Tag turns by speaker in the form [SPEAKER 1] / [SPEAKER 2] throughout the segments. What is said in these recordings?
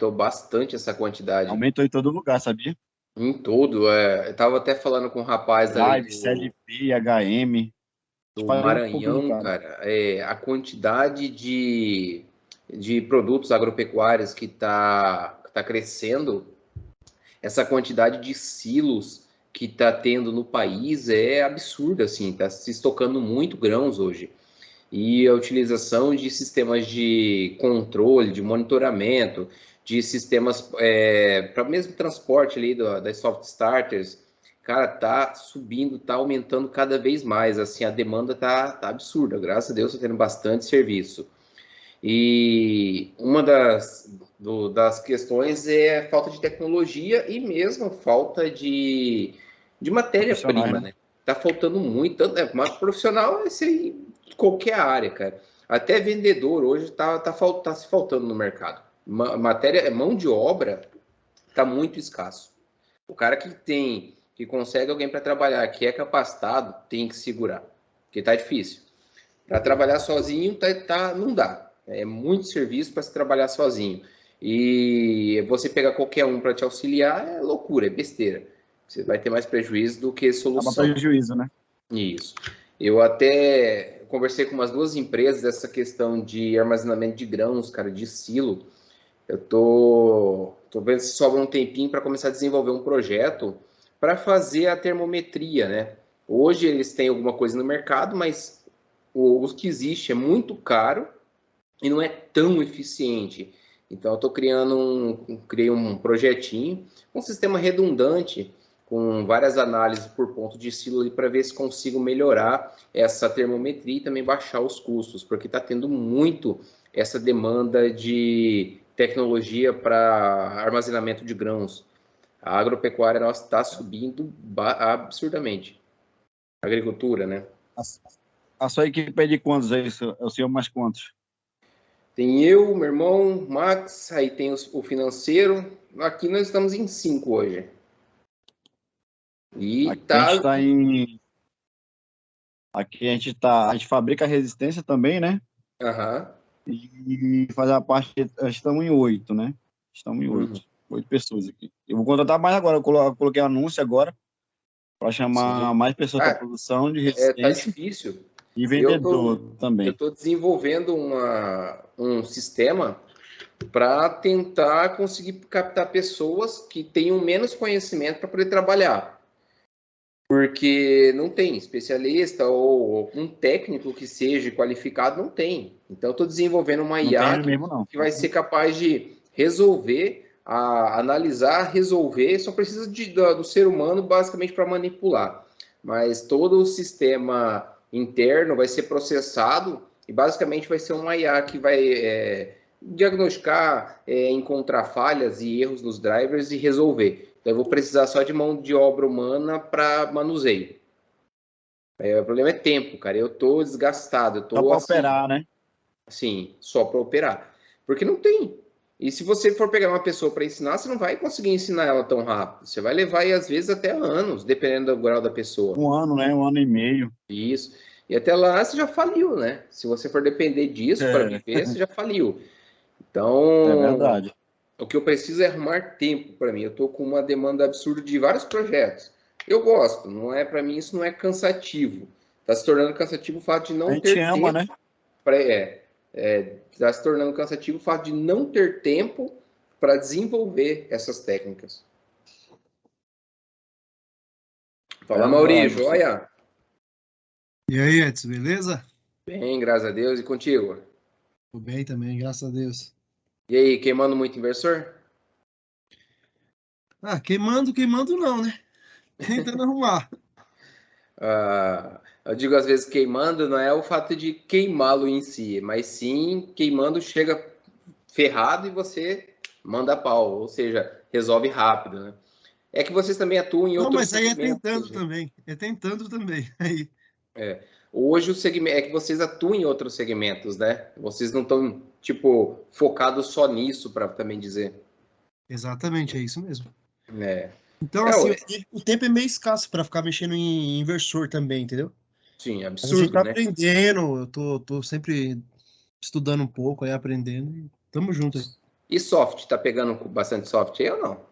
[SPEAKER 1] aumentou bastante essa quantidade.
[SPEAKER 2] Aumentou em todo lugar, sabia?
[SPEAKER 1] Em todo. Eu tava até falando com um rapaz ali
[SPEAKER 2] Drive, CLP, HM,
[SPEAKER 1] do
[SPEAKER 2] espalhou um pouco
[SPEAKER 1] Maranhão,
[SPEAKER 2] bocado.
[SPEAKER 1] cara. A quantidade de produtos agropecuários que tá crescendo, essa quantidade de silos que tá tendo no país é absurda, assim. Tá se estocando muito grãos hoje. E a utilização de sistemas de controle, de monitoramento, de sistemas para mesmo transporte ali das soft starters, cara, tá subindo, tá aumentando cada vez mais, assim, a demanda tá absurda, graças a Deus tá tendo bastante serviço. E uma das questões é a falta de tecnologia e mesmo a falta de
[SPEAKER 2] Profissionais,
[SPEAKER 1] matéria-prima,
[SPEAKER 2] né?
[SPEAKER 1] né? Tá faltando muito, mas profissional é esse aí, qualquer área, cara. Até vendedor hoje tá se faltando no mercado. Mão de obra tá muito escasso. O cara que consegue alguém para trabalhar, que é capacitado, tem que segurar, porque tá difícil. Para trabalhar sozinho, não dá. É muito serviço para se trabalhar sozinho. E você pegar qualquer um para te auxiliar é loucura, é besteira. Você vai ter mais prejuízo do que
[SPEAKER 2] Acaba
[SPEAKER 1] solução.
[SPEAKER 2] prejuízo, né?
[SPEAKER 1] Isso. Eu até conversei com umas duas empresas dessa questão de armazenamento de grãos, cara, de silo. Eu tô vendo se sobra um tempinho para começar a desenvolver um projeto para fazer a termometria, né? Hoje eles têm alguma coisa no mercado, mas o que existe é muito caro e não é tão eficiente. Então, eu estou criei um projetinho, um sistema redundante com várias análises por ponto de silo para ver se consigo melhorar essa termometria e também baixar os custos, porque está tendo muito essa demanda de tecnologia para armazenamento de grãos. A agropecuária nossa está subindo absurdamente. A agricultura, né?
[SPEAKER 2] A sua equipe é de quantos aí? É o senhor mais quantos?
[SPEAKER 1] Tem eu, meu irmão, Max, aí tem o financeiro. Aqui nós estamos em 5 hoje. E
[SPEAKER 2] Aqui a gente
[SPEAKER 1] tá.
[SPEAKER 2] está em. Aqui a gente fabrica resistência também, né?
[SPEAKER 1] Aham.
[SPEAKER 2] E faz a parte. Estamos em 8, né? Estamos em
[SPEAKER 1] Uhum.
[SPEAKER 2] 8 pessoas aqui. Eu vou contratar mais agora. Eu coloquei anúncio agora para chamar
[SPEAKER 1] Sim.
[SPEAKER 2] mais pessoas para
[SPEAKER 1] Ah,
[SPEAKER 2] produção de
[SPEAKER 1] tá
[SPEAKER 2] resistência
[SPEAKER 1] difícil.
[SPEAKER 2] e
[SPEAKER 1] Eu
[SPEAKER 2] vendedor
[SPEAKER 1] tô, eu
[SPEAKER 2] também.
[SPEAKER 1] tô desenvolvendo um sistema para tentar conseguir captar pessoas que tenham menos conhecimento para poder trabalhar. Porque não tem especialista ou um técnico que seja qualificado, não tem. Então, eu estou desenvolvendo uma
[SPEAKER 2] Não tem
[SPEAKER 1] IA
[SPEAKER 2] mesmo, não.
[SPEAKER 1] que vai ser capaz de resolver, analisar, resolver, só precisa do ser humano basicamente para manipular. Mas todo o sistema interno vai ser processado e basicamente vai ser uma IA que vai diagnosticar, encontrar falhas e erros nos drivers e resolver. Então, eu vou precisar só de mão de obra humana para manuseio. O problema é tempo, cara. Eu tô desgastado, eu
[SPEAKER 2] Só
[SPEAKER 1] tô
[SPEAKER 2] para
[SPEAKER 1] assim,
[SPEAKER 2] operar, né?
[SPEAKER 1] assim, só para operar. Porque não tem. E se você for pegar uma pessoa para ensinar, você não vai conseguir ensinar ela tão rápido. Você vai levar aí, às vezes, até anos, dependendo do grau da pessoa.
[SPEAKER 2] Um ano, né? Um ano e meio.
[SPEAKER 1] Isso. E até lá você já faliu, né? Se você for depender disso para
[SPEAKER 2] É,
[SPEAKER 1] viver, você já faliu.
[SPEAKER 2] é
[SPEAKER 1] Então,
[SPEAKER 2] verdade.
[SPEAKER 1] o que eu preciso é arrumar tempo para mim. Eu estou com uma demanda absurda de vários projetos. Eu gosto, não é para mim isso não é cansativo. Está se tornando cansativo o fato de
[SPEAKER 2] A
[SPEAKER 1] não
[SPEAKER 2] gente
[SPEAKER 1] ter
[SPEAKER 2] ama,
[SPEAKER 1] tempo
[SPEAKER 2] né?
[SPEAKER 1] para está se tornando cansativo o fato de não ter tempo para desenvolver essas técnicas. Fala, Mauri,
[SPEAKER 2] Verdade.
[SPEAKER 1] joia?
[SPEAKER 3] E aí, Edson, beleza?
[SPEAKER 1] Bem, graças a Deus e contigo.
[SPEAKER 3] Tô bem também, graças a Deus.
[SPEAKER 1] E aí, queimando muito inversor?
[SPEAKER 3] Ah, queimando não, né? Tentando arrumar.
[SPEAKER 1] Eu digo às vezes queimando, não é o fato de queimá-lo em si, mas sim queimando chega ferrado e você manda pau, ou seja, resolve rápido, né? É que vocês também atuam em
[SPEAKER 3] Não,
[SPEAKER 1] outros
[SPEAKER 3] mas aí é
[SPEAKER 1] segmentos,
[SPEAKER 3] tentando
[SPEAKER 1] né?
[SPEAKER 3] também. É tentando também. Aí.
[SPEAKER 1] Hoje o segmento é que vocês atuam em outros segmentos, né? Vocês não estão tipo focados só nisso para também dizer,
[SPEAKER 3] Exatamente, é isso mesmo.
[SPEAKER 1] né?
[SPEAKER 3] Então,
[SPEAKER 1] É,
[SPEAKER 3] assim, o tempo é meio escasso para ficar mexendo em inversor também, entendeu?
[SPEAKER 1] sim,
[SPEAKER 3] Mas a gente
[SPEAKER 1] absurdo,
[SPEAKER 3] tá
[SPEAKER 1] né?
[SPEAKER 3] aprendendo, eu tô sempre estudando um pouco, aí aprendendo. E tamo junto aí.
[SPEAKER 1] E soft, tá pegando bastante soft aí ou não?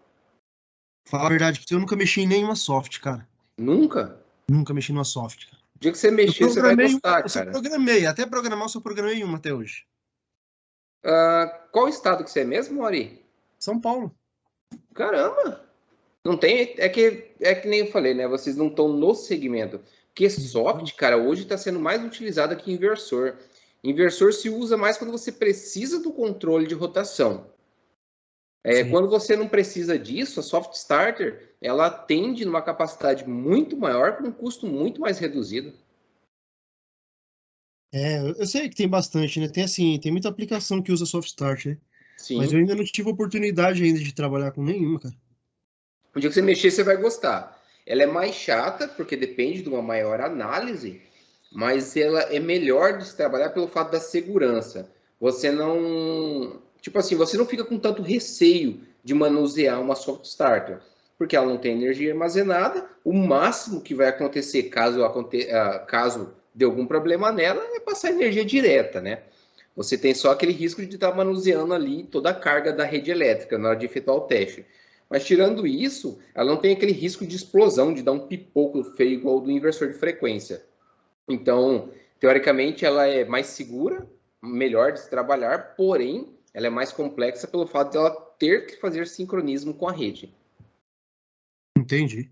[SPEAKER 3] Falar a verdade, pra você, eu nunca mexi em nenhuma soft, cara.
[SPEAKER 1] Nunca?
[SPEAKER 3] Nunca mexi numa soft, cara.
[SPEAKER 1] O dia que você mexer, você vai gostar,
[SPEAKER 3] Eu só
[SPEAKER 1] cara.
[SPEAKER 3] programei, até programar eu só programei uma até hoje.
[SPEAKER 1] Qual estado que você é mesmo, Mori?
[SPEAKER 3] São Paulo.
[SPEAKER 1] Caramba! Não tem, é que nem eu falei, né? Vocês não estão no segmento. Porque soft, cara, hoje está sendo mais utilizado que inversor. Inversor se usa mais quando você precisa do controle de rotação.
[SPEAKER 3] Sim.
[SPEAKER 1] Quando você não precisa disso, a soft starter ela atende numa capacidade muito maior com um custo muito mais reduzido.
[SPEAKER 3] Eu sei que tem bastante, né? Tem assim, tem muita aplicação que usa soft start, né? Mas eu
[SPEAKER 1] Sim.
[SPEAKER 3] ainda não tive oportunidade ainda de trabalhar com nenhuma, cara.
[SPEAKER 1] O dia que você mexer, você vai gostar. Ela é mais chata, porque depende de uma maior análise, mas ela é melhor de se trabalhar pelo fato da segurança. Você não. Tipo assim, você não fica com tanto receio de manusear uma soft starter, porque ela não tem energia armazenada. O máximo que vai acontecer caso dê algum problema nela é passar energia direta, né? Você tem só aquele risco de estar manuseando ali toda a carga da rede elétrica na hora de efetuar o teste. Mas tirando isso, ela não tem aquele risco de explosão, de dar um pipoco feio igual o do inversor de frequência. Então, teoricamente, ela é mais segura, melhor de se trabalhar, porém, ela é mais complexa pelo fato de ela ter que fazer sincronismo com a rede.
[SPEAKER 3] Entendi.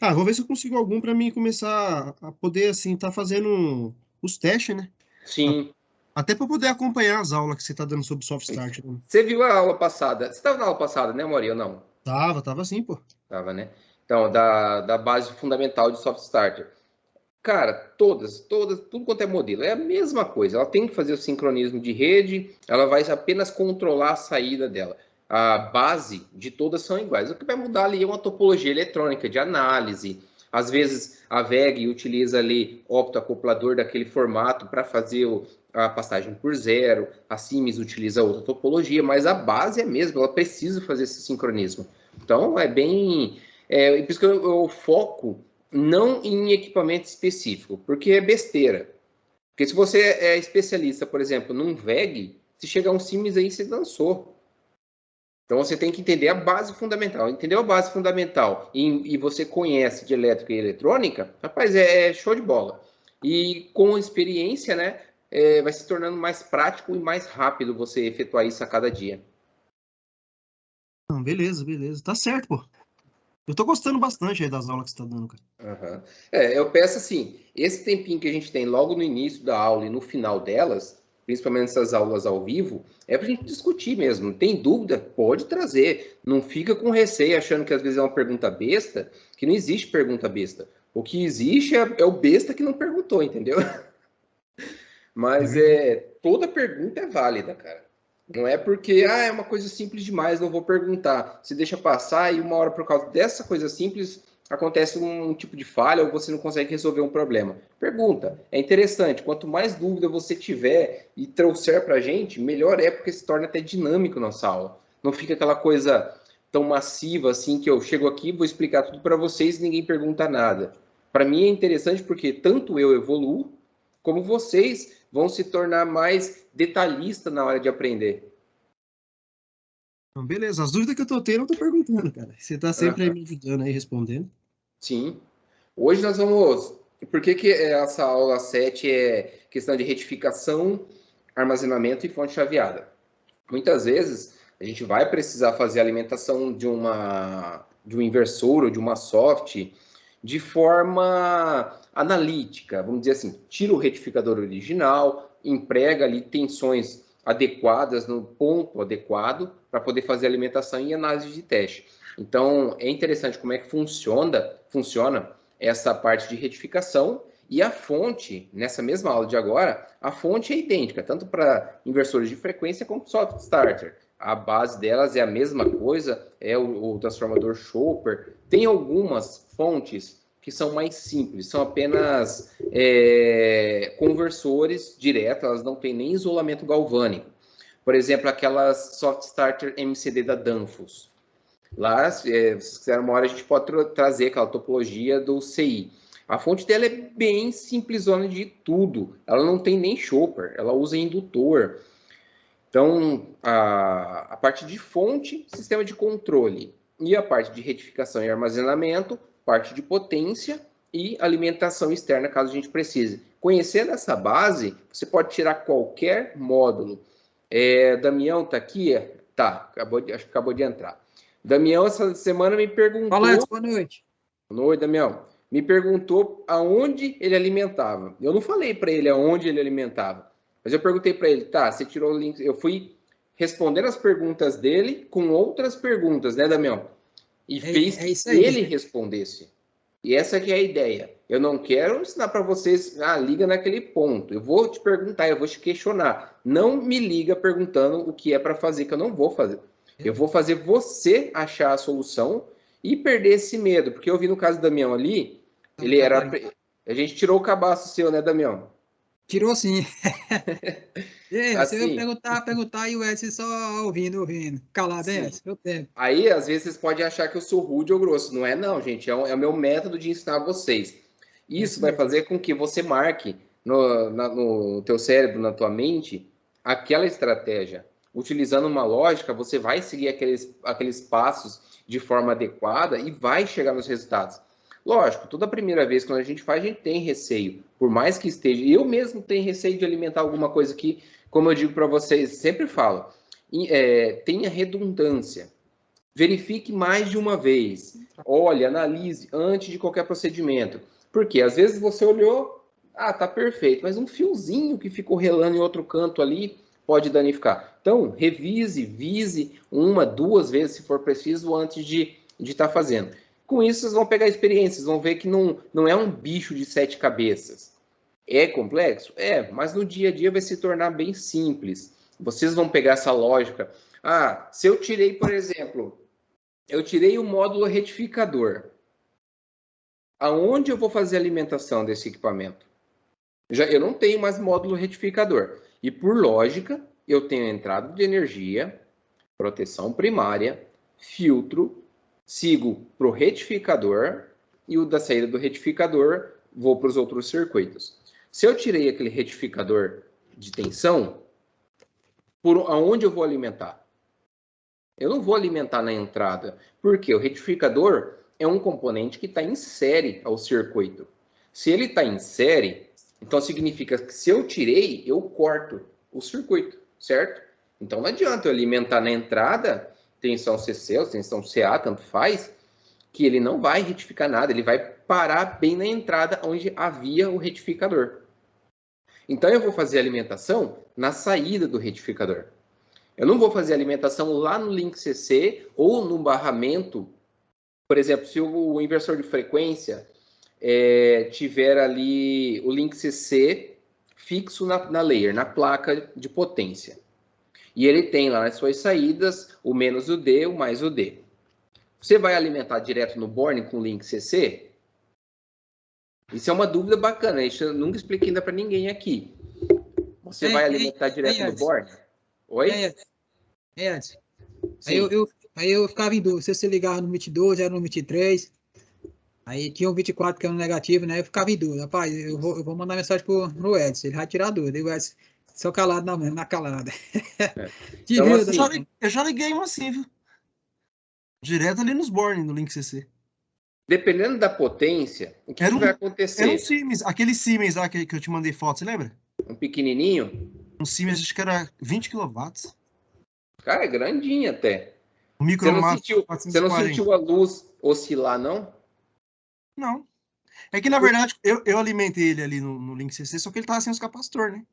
[SPEAKER 3] Ah, vou ver se eu consigo algum para mim começar a poder, assim, tá fazendo os testes, né?
[SPEAKER 1] Sim.
[SPEAKER 3] Até para poder acompanhar as aulas que você tá dando sobre soft start, né?
[SPEAKER 1] Você viu a aula passada? Você estava na aula passada, né, Maurício? Ou não?
[SPEAKER 3] Tava assim, pô.
[SPEAKER 1] Tava, né? Então, da base fundamental de soft starter. Cara, todas, tudo quanto é modelo, é a mesma coisa. Ela tem que fazer o sincronismo de rede, ela vai apenas controlar a saída dela. A base de todas são iguais. O que vai mudar ali é uma topologia eletrônica de análise. Às vezes a VEG utiliza ali optoacoplador daquele formato para fazer a passagem por zero, a Siemens utiliza outra topologia, mas a base é a mesma, ela precisa fazer esse sincronismo. Então é bem. Por isso que eu foco não em equipamento específico, porque é besteira. Porque se você é especialista, por exemplo, num VEG, se chegar um Siemens aí, você dançou. Então você tem que entender a base fundamental. Entendeu a base fundamental e você conhece de elétrica e eletrônica, rapaz, é show de bola. E com experiência, né, vai se tornando mais prático e mais rápido você efetuar isso a cada dia.
[SPEAKER 3] Não, beleza, beleza. Tá certo, pô. Eu tô gostando bastante aí das aulas que você tá dando, cara.
[SPEAKER 1] Uhum. Eu peço assim, esse tempinho que a gente tem logo no início da aula e no final delas, principalmente essas aulas ao vivo, é para a gente discutir mesmo. Tem dúvida? Pode trazer. Não fica com receio achando que às vezes é uma pergunta besta, que não existe pergunta besta. O que existe é o besta que não perguntou, entendeu?
[SPEAKER 3] É
[SPEAKER 1] Mas
[SPEAKER 3] verdade.
[SPEAKER 1] toda pergunta é válida, cara. Não é porque é uma coisa simples demais, não vou perguntar. Você deixa passar e uma hora por causa dessa coisa simples acontece um tipo de falha ou você não consegue resolver um problema. Pergunta. É interessante. Quanto mais dúvida você tiver e trouxer para a gente, melhor é porque se torna até dinâmico nossa aula. Não fica aquela coisa tão massiva assim que eu chego aqui, vou explicar tudo para vocês e ninguém pergunta nada. Para mim é interessante porque tanto eu evoluo como vocês vão se tornar mais detalhistas na hora de aprender.
[SPEAKER 3] Não, beleza. As dúvidas que eu tô tendo, eu tô perguntando, cara. Você tá sempre aí
[SPEAKER 1] Uhum.
[SPEAKER 3] me ajudando aí, respondendo.
[SPEAKER 1] Sim. Hoje nós vamos. Por que essa aula 7 é questão de retificação, armazenamento e fonte chaveada? Muitas vezes a gente vai precisar fazer a alimentação de um inversor ou de uma soft de forma analítica, vamos dizer assim, tira o retificador original, emprega ali tensões adequadas no ponto adequado para poder fazer a alimentação e análise de teste. Então, é interessante como é que funciona essa parte de retificação e a fonte, nessa mesma aula de agora, a fonte é idêntica, tanto para inversores de frequência como soft starter. A base delas é a mesma coisa, é o transformador Chopper. Tem algumas fontes que são mais simples, são apenas conversores direto, elas não têm nem isolamento galvânico. Por exemplo, aquelas soft starter MCD da Danfoss. Lá, se vocês quiserem uma hora, a gente pode trazer aquela topologia do CI. A fonte dela é bem simplesona de tudo. Ela não tem nem chopper, ela usa indutor. Então, a parte de fonte, sistema de controle, e a parte de retificação e armazenamento, parte de potência e alimentação externa, caso a gente precise. Conhecendo essa base, você pode tirar qualquer módulo. Damião está aqui? Tá, acho que acabou de entrar. Damião, essa semana me perguntou...
[SPEAKER 4] Fala, boa noite.
[SPEAKER 1] Boa noite, Damião. Me perguntou aonde ele alimentava. Eu não falei para ele aonde ele alimentava, mas eu perguntei para ele, tá, você tirou o link... Eu fui respondendo as perguntas dele com outras perguntas, né, Damião? E fez que ele respondesse. E essa que é a ideia. Eu não quero ensinar para vocês, liga naquele ponto. Eu vou te perguntar, eu vou te questionar. Não me liga perguntando o que é para fazer, que eu não vou fazer. Eu vou fazer você achar a solução e perder esse medo. Porque eu vi no caso do Damião ali, ele era... A gente tirou o cabaço seu, né, Damião?
[SPEAKER 4] Tirou sim.
[SPEAKER 1] Assim,
[SPEAKER 4] você vai perguntar e o Edson só ouvindo. Calado, é esse, eu tenho.
[SPEAKER 1] Aí, às vezes, vocês podem achar que eu sou rude ou grosso. Não é não, gente. É o meu método de ensinar vocês. Isso vai fazer com que você marque no teu cérebro, na tua mente, aquela estratégia. Utilizando uma lógica, você vai seguir aqueles passos de forma adequada e vai chegar nos resultados. Lógico, toda primeira vez que a gente faz, a gente tem receio. Por mais que esteja... Eu mesmo tenho receio de alimentar alguma coisa que, como eu digo para vocês, sempre falo, tenha redundância. Verifique mais de uma vez. Olhe, analise antes de qualquer procedimento. Porque às vezes você olhou, tá perfeito, mas um fiozinho que ficou relando em outro canto ali pode danificar. Então, revise, vise 1, 2 vezes, se for preciso, antes de estar fazendo. Com isso, vocês vão pegar experiência, vocês vão ver que não é um bicho de 7 cabeças. É complexo? Mas no dia a dia vai se tornar bem simples. Vocês vão pegar essa lógica. Se eu tirei, por exemplo, o módulo retificador. Aonde eu vou fazer a alimentação desse equipamento? Eu não tenho mais módulo retificador. E por lógica, eu tenho entrada de energia, proteção primária, filtro, sigo para o retificador e o da saída do retificador vou para os outros circuitos. Se eu tirei aquele retificador de tensão, aonde eu vou alimentar? Eu não vou alimentar na entrada, porque o retificador é um componente que está em série ao circuito. Se ele está em série, então significa que se eu tirei, eu corto o circuito, certo? Então não adianta eu alimentar na entrada, tensão CC ou tensão CA, tanto faz, que ele não vai retificar nada, ele vai parar bem na entrada onde havia o retificador. Então eu vou fazer a alimentação na saída do retificador. Eu não vou fazer alimentação lá no link CC ou no barramento. Por exemplo, se o inversor de frequência tiver ali o link CC fixo na layer, na placa de potência. E ele tem lá nas suas saídas o menos o D, o mais o D. Você vai alimentar direto no board com o link CC? Isso é uma dúvida bacana. Isso eu nunca expliquei ainda para ninguém aqui. Você vai alimentar direto no board? Oi?
[SPEAKER 4] Edson. Aí eu ficava em dúvida. Se você ligava no 22, era no 23. Aí tinha o 24 que era no negativo, né? Eu ficava em dúvida. Rapaz, eu vou mandar mensagem pro Edson. Ele vai tirar a dúvida. E o Edson, só calado na calada.
[SPEAKER 1] Então, assim,
[SPEAKER 3] eu já liguei um assim, viu? Direto ali nos Born, no link CC.
[SPEAKER 1] Dependendo da potência, o que vai acontecer?
[SPEAKER 3] Era um Siemens, aquele Siemens lá que eu te mandei foto, você lembra?
[SPEAKER 1] Um pequenininho?
[SPEAKER 3] Um Siemens, acho que era 20 kW.
[SPEAKER 1] Cara, é grandinho até.
[SPEAKER 3] O micro
[SPEAKER 1] você não sentiu a luz oscilar, não?
[SPEAKER 3] Não. É que, na verdade, eu alimentei ele ali no link CC, só que ele tava sem os capacitores, né?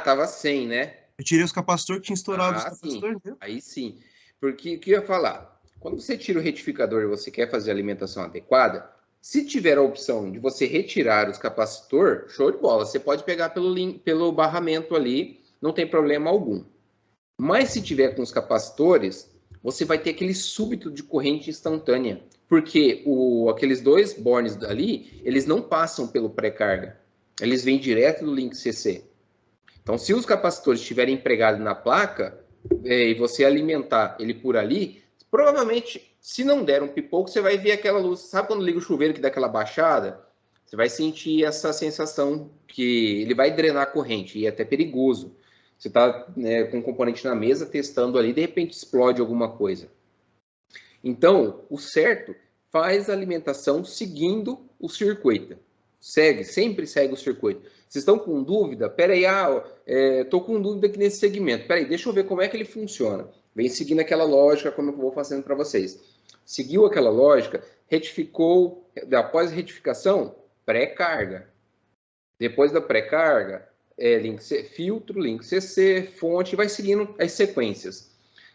[SPEAKER 1] Tava sem, né?
[SPEAKER 3] Eu tirei os capacitores que tinha estourado os capacitores,
[SPEAKER 1] sim.
[SPEAKER 3] Viu?
[SPEAKER 1] Aí sim. Porque o que eu ia falar? Quando você tira o retificador e você quer fazer a alimentação adequada, se tiver a opção de você retirar os capacitores, show de bola. Você pode pegar pelo barramento ali, não tem problema algum. Mas se tiver com os capacitores, você vai ter aquele súbito de corrente instantânea. Porque aqueles dois bornes ali, eles não passam pelo pré-carga. Eles vêm direto do link CC. Então, se os capacitores estiverem empregados na placa, e você alimentar ele por ali, provavelmente, se não der um pipoco, você vai ver aquela luz. Sabe quando liga o chuveiro que dá aquela baixada? Você vai sentir essa sensação que ele vai drenar a corrente, e é até perigoso. Você está, né, com um componente na mesa, testando ali, de repente explode alguma coisa. Então, o certo, faz a alimentação seguindo o circuito. Sempre segue o circuito. Vocês estão com dúvida? Peraí, estou com dúvida aqui nesse segmento. Peraí, deixa eu ver como é que ele funciona. Vem seguindo aquela lógica, como eu vou fazendo para vocês. Seguiu aquela lógica, retificou, após a retificação, pré-carga. Depois da pré-carga, filtro, link CC, fonte, vai seguindo as sequências.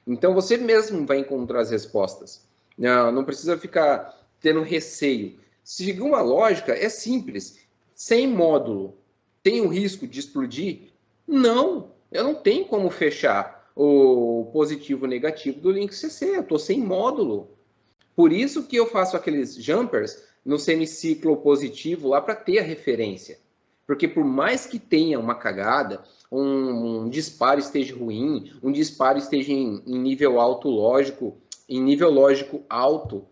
[SPEAKER 1] Então, você mesmo vai encontrar as respostas. Não precisa ficar tendo receio. Se seguir uma lógica, é simples. Sem módulo, tem o risco de explodir? Não, eu não tenho como fechar o positivo e negativo do link CC, eu estou sem módulo. Por isso que eu faço aqueles jumpers no semiciclo positivo lá para ter a referência. Porque por mais que tenha uma cagada, um disparo esteja ruim, um disparo esteja em nível alto lógico, em nível lógico alto,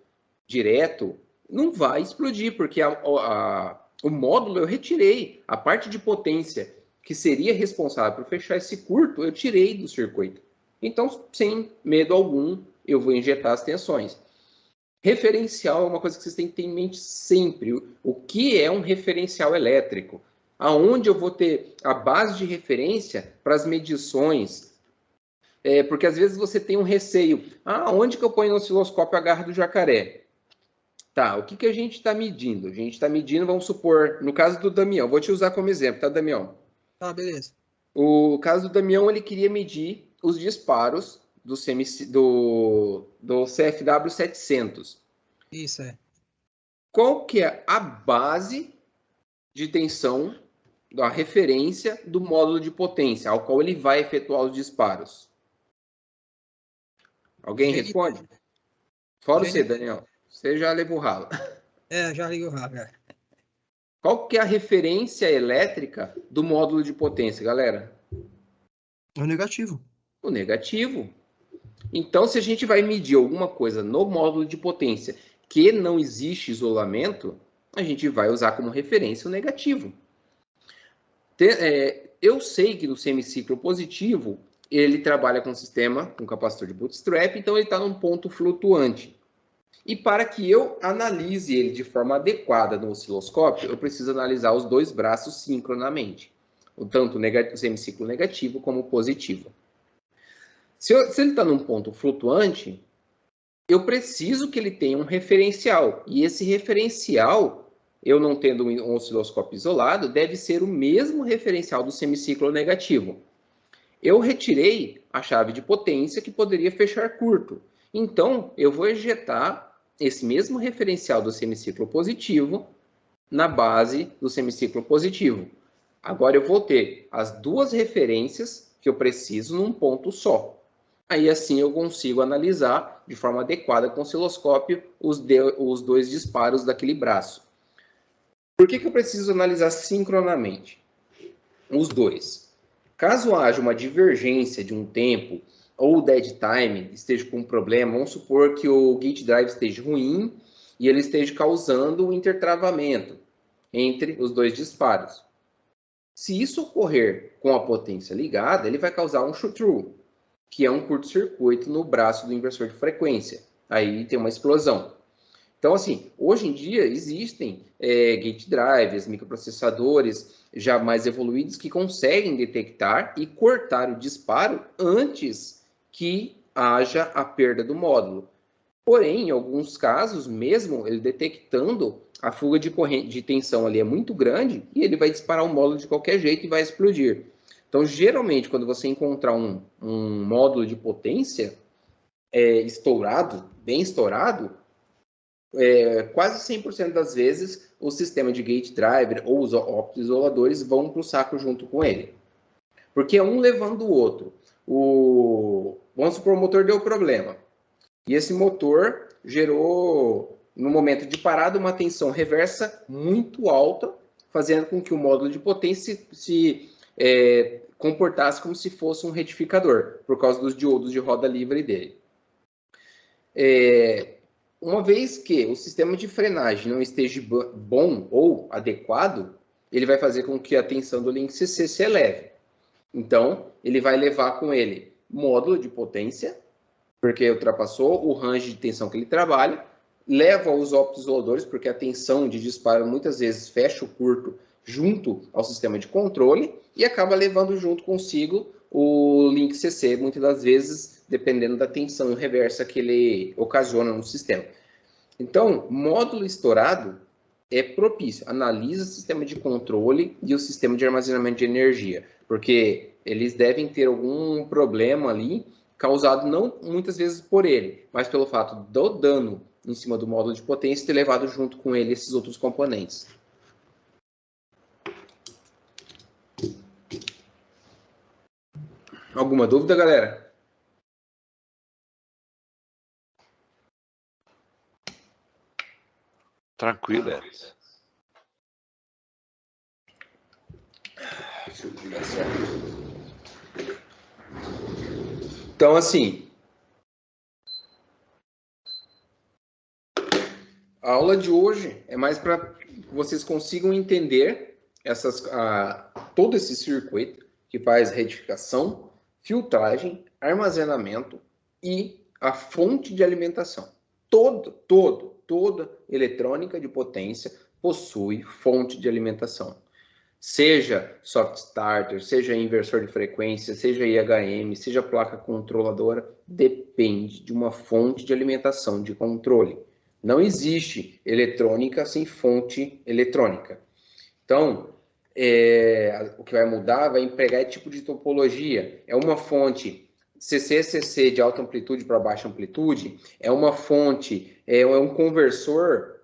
[SPEAKER 1] direto, não vai explodir, porque o módulo eu retirei. A parte de potência que seria responsável por fechar esse curto, eu tirei do circuito. Então, sem medo algum, eu vou injetar as tensões. Referencial é uma coisa que vocês têm que ter em mente sempre. O que é um referencial elétrico? Aonde eu vou ter a base de referência para as medições? Porque às vezes você tem um receio. Onde que eu ponho no osciloscópio a garra do jacaré? Tá, o que a gente está medindo? A gente está medindo, vamos supor, no caso do Damião, vou te usar como exemplo, tá, Damião?
[SPEAKER 4] Tá, beleza.
[SPEAKER 1] O caso do Damião, ele queria medir os disparos do CFW 700.
[SPEAKER 4] Isso, é.
[SPEAKER 1] Qual que é a base de tensão, da referência do módulo de potência, ao qual ele vai efetuar os disparos? Alguém responde? Fora você, Daniel. Você já levou o ralo.
[SPEAKER 4] Já ligo o ralo, cara.
[SPEAKER 1] Qual que é a referência elétrica do módulo de potência, galera?
[SPEAKER 3] É o negativo.
[SPEAKER 1] O negativo. Então, se a gente vai medir alguma coisa no módulo de potência que não existe isolamento, a gente vai usar como referência o negativo. Eu sei que no semiciclo positivo, ele trabalha com sistema, com capacitor de bootstrap, então ele está num ponto flutuante. E para que eu analise ele de forma adequada no osciloscópio, eu preciso analisar os dois braços sincronamente. Tanto o semiciclo negativo como o positivo. Se ele está num ponto flutuante, eu preciso que ele tenha um referencial. E esse referencial, eu não tendo um osciloscópio isolado, deve ser o mesmo referencial do semiciclo negativo. Eu retirei a chave de potência que poderia fechar curto. Então, eu vou ejetar esse mesmo referencial do semiciclo positivo na base do semiciclo positivo. Agora eu vou ter as duas referências que eu preciso num ponto só. Aí assim eu consigo analisar de forma adequada com o osciloscópio os dois disparos daquele braço. Por que eu preciso analisar sincronamente os dois? Caso haja uma divergência de um tempo ou o dead time esteja com um problema, vamos supor que o gate drive esteja ruim e ele esteja causando um intertravamento entre os dois disparos. Se isso ocorrer com a potência ligada, ele vai causar um shoot-through, que é um curto-circuito no braço do inversor de frequência. Aí tem uma explosão. Então, assim, hoje em dia existem gate drives, microprocessadores já mais evoluídos que conseguem detectar e cortar o disparo antes que haja a perda do módulo. Porém, em alguns casos, mesmo ele detectando, a fuga de corrente de tensão ali é muito grande e ele vai disparar o módulo de qualquer jeito e vai explodir. Então, geralmente, quando você encontrar um módulo de potência estourado, bem estourado, quase 100% das vezes o sistema de gate driver ou os opto-isoladores vão para o saco junto com ele. Porque um levando o outro. Vamos supor, o motor deu problema. E esse motor gerou, no momento de parada, uma tensão reversa muito alta, fazendo com que o módulo de potência se comportasse como se fosse um retificador, por causa dos diodos de roda livre dele. Uma vez que o sistema de frenagem não esteja bom ou adequado, ele vai fazer com que a tensão do link CC se eleve. Então, ele vai levar com ele módulo de potência, porque ultrapassou o range de tensão que ele trabalha, leva os ópticos isoladores, porque a tensão de disparo muitas vezes fecha o curto junto ao sistema de controle e acaba levando junto consigo o link CC, muitas das vezes, dependendo da tensão reversa que ele ocasiona no sistema. Então, módulo estourado é propício. Analisa o sistema de controle e o sistema de armazenamento de energia, porque eles devem ter algum problema ali, causado não muitas vezes por ele, mas pelo fato do dano em cima do módulo de potência ter levado junto com ele esses outros componentes. Alguma dúvida, galera?
[SPEAKER 5] Tranquilo, Edson.
[SPEAKER 1] Deixa eu ligar certo. Então, assim, a aula de hoje é mais para que vocês consigam entender todo esse circuito que faz retificação, filtragem, armazenamento e a fonte de alimentação. Toda eletrônica de potência possui fonte de alimentação. Seja soft starter, seja inversor de frequência, seja IHM, seja placa controladora, depende de uma fonte de alimentação de controle. Não existe eletrônica sem fonte eletrônica. Então, o que vai mudar vai empregar tipo de topologia. É uma fonte CC-CC de alta amplitude para baixa amplitude, é uma fonte, é um conversor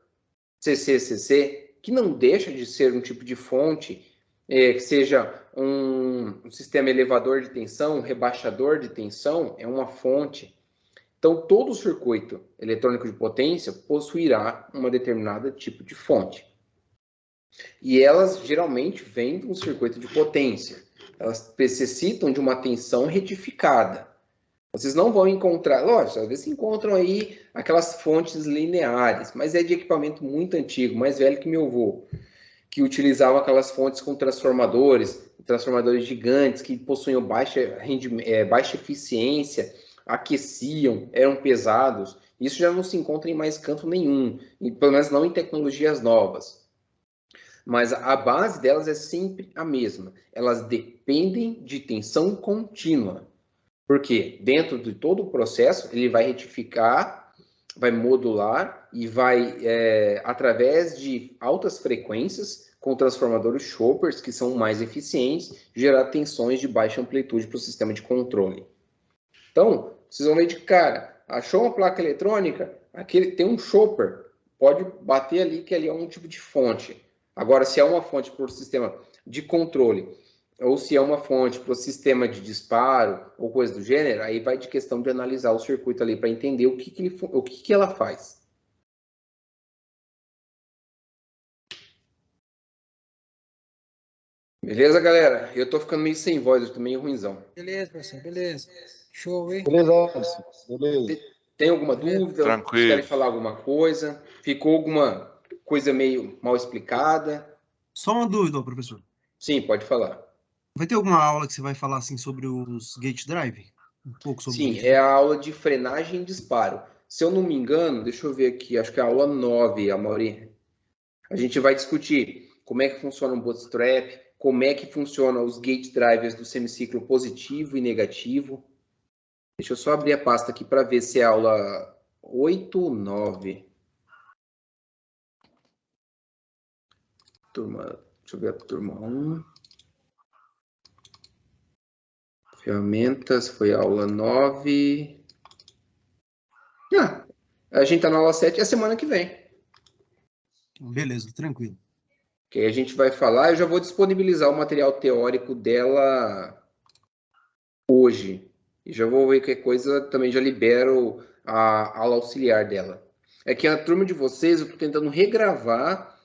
[SPEAKER 1] CC-CC, que não deixa de ser um tipo de fonte, que seja um sistema elevador de tensão, um rebaixador de tensão, é uma fonte. Então, todo circuito eletrônico de potência possuirá uma determinada tipo de fonte. E elas geralmente vêm de um circuito de potência. Elas necessitam de uma tensão retificada. Vocês não vão encontrar, lógico, às vezes encontram aí aquelas fontes lineares, mas é de equipamento muito antigo, mais velho que meu avô, que utilizavam aquelas fontes com transformadores gigantes, que possuíam baixa eficiência, aqueciam, eram pesados. Isso já não se encontra em mais canto nenhum, pelo menos não em tecnologias novas. Mas a base delas é sempre a mesma. Elas dependem de tensão contínua. Porque dentro de todo o processo, ele vai retificar, vai modular e vai, através de altas frequências, com transformadores choppers, que são mais eficientes, gerar tensões de baixa amplitude para o sistema de controle. Então, vocês vão ver de cara, achou uma placa eletrônica, tem um chopper, pode bater ali que ali é um tipo de fonte. Agora, se é uma fonte para o sistema de controle, ou se é uma fonte para o sistema de disparo, ou coisa do gênero, aí vai de questão de analisar o circuito ali para entender o que ela faz. Beleza, galera? Eu tô ficando meio sem voz, eu tô meio ruinzão.
[SPEAKER 4] Beleza, professor, beleza. Show, hein?
[SPEAKER 2] Beleza, Edson. Beleza.
[SPEAKER 1] Tem alguma dúvida?
[SPEAKER 5] Tranquilo.
[SPEAKER 1] Vocês querem falar alguma coisa? Ficou alguma coisa meio mal explicada?
[SPEAKER 3] Só uma dúvida, professor.
[SPEAKER 1] Sim, pode falar.
[SPEAKER 3] Vai ter alguma aula que você vai falar assim sobre os gate drive? Um pouco sobre
[SPEAKER 1] Sim,
[SPEAKER 3] isso?
[SPEAKER 1] é a aula de frenagem e disparo. Se eu não me engano, deixa eu ver aqui, acho que é a aula 9, Amaury. A gente vai discutir como é que funciona o bootstrap, como é que funcionam os gate drivers do semiciclo positivo e negativo. Deixa eu só abrir a pasta aqui para ver se é a aula 8 ou 9. Turma, deixa eu ver a turma 1. Ferramentas, foi a aula 9. A gente tá na aula 7, é a semana que vem.
[SPEAKER 3] Beleza, tranquilo.
[SPEAKER 1] Que aí a gente vai falar, eu já vou disponibilizar o material teórico dela hoje. E já vou ver qualquer coisa, também já libero a aula auxiliar dela. É que a turma de vocês, eu tô tentando regravar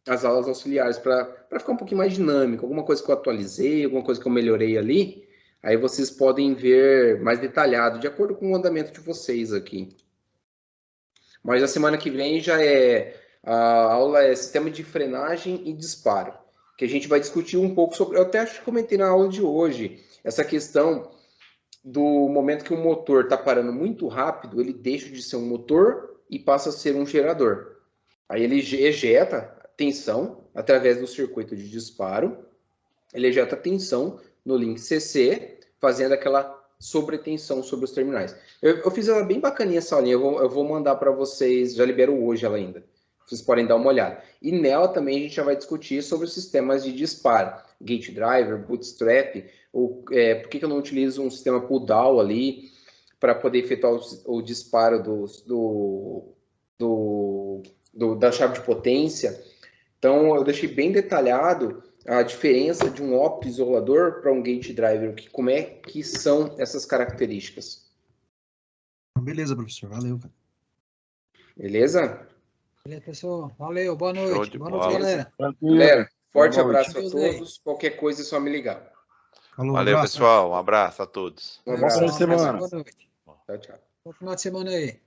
[SPEAKER 1] as aulas auxiliares para ficar um pouquinho mais dinâmico. Alguma coisa que eu atualizei, alguma coisa que eu melhorei ali. Aí vocês podem ver mais detalhado, de acordo com o andamento de vocês aqui. Mas a semana que vem já a aula é sistema de frenagem e disparo. que a gente vai discutir um pouco sobre, eu até acho que comentei na aula de hoje, essa questão do momento que o motor está parando muito rápido, ele deixa de ser um motor e passa a ser um gerador. Aí ele ejeta tensão através do circuito de disparo, ele ejeta tensão no link CC, fazendo aquela sobretensão sobre os terminais. Eu fiz ela bem bacaninha essa aulinha, eu vou mandar para vocês, já libero hoje ela ainda. Vocês podem dar uma olhada. E nela também a gente já vai discutir sobre os sistemas de disparo. Gate Driver, Bootstrap, por que eu não utilizo um sistema pull-down ali para poder efetuar o disparo da chave de potência. Então, eu deixei bem detalhado a diferença de um opto isolador para um gate driver, como é que são essas características.
[SPEAKER 3] Beleza, professor. Valeu, cara.
[SPEAKER 1] Beleza?
[SPEAKER 4] Beleza, pessoal. Valeu, boa noite.
[SPEAKER 5] Show de
[SPEAKER 4] Boa noite,
[SPEAKER 5] bola.
[SPEAKER 4] galera.
[SPEAKER 1] Galera, forte
[SPEAKER 2] Boa noite.
[SPEAKER 1] abraço a todos. Qualquer coisa é só me ligar.
[SPEAKER 3] Falou,
[SPEAKER 5] Valeu,
[SPEAKER 3] abraço.
[SPEAKER 5] pessoal. Um abraço a todos.
[SPEAKER 1] Um
[SPEAKER 2] Bom final de
[SPEAKER 1] abraço.
[SPEAKER 2] semana.
[SPEAKER 4] Boa noite.
[SPEAKER 1] Tchau, tchau.
[SPEAKER 4] Bom final de semana aí.